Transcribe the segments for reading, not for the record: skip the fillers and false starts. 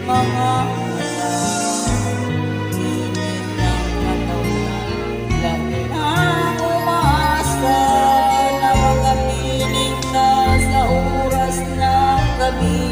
mga init ng katawan. Lagi nang umaasa na makapiling ka sa oras ng gabi.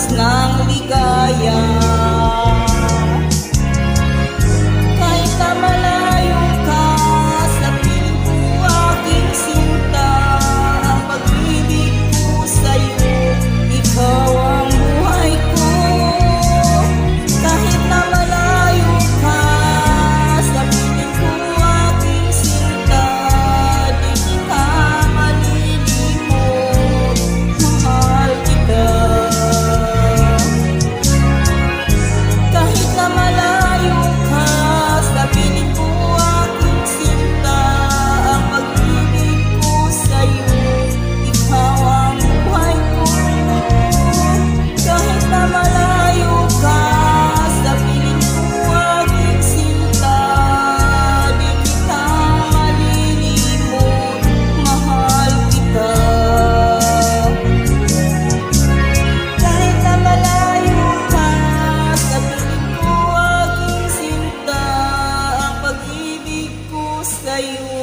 Ng ligaya. Kahit na malayo ka sa piling ko aking sinta, ang pag-ibig ko sa'yo, ikaw ang buhay ko. Kahit na malayo ka sa piling ko aking sinta, di kita malilimot, mahal kita. Sa'yo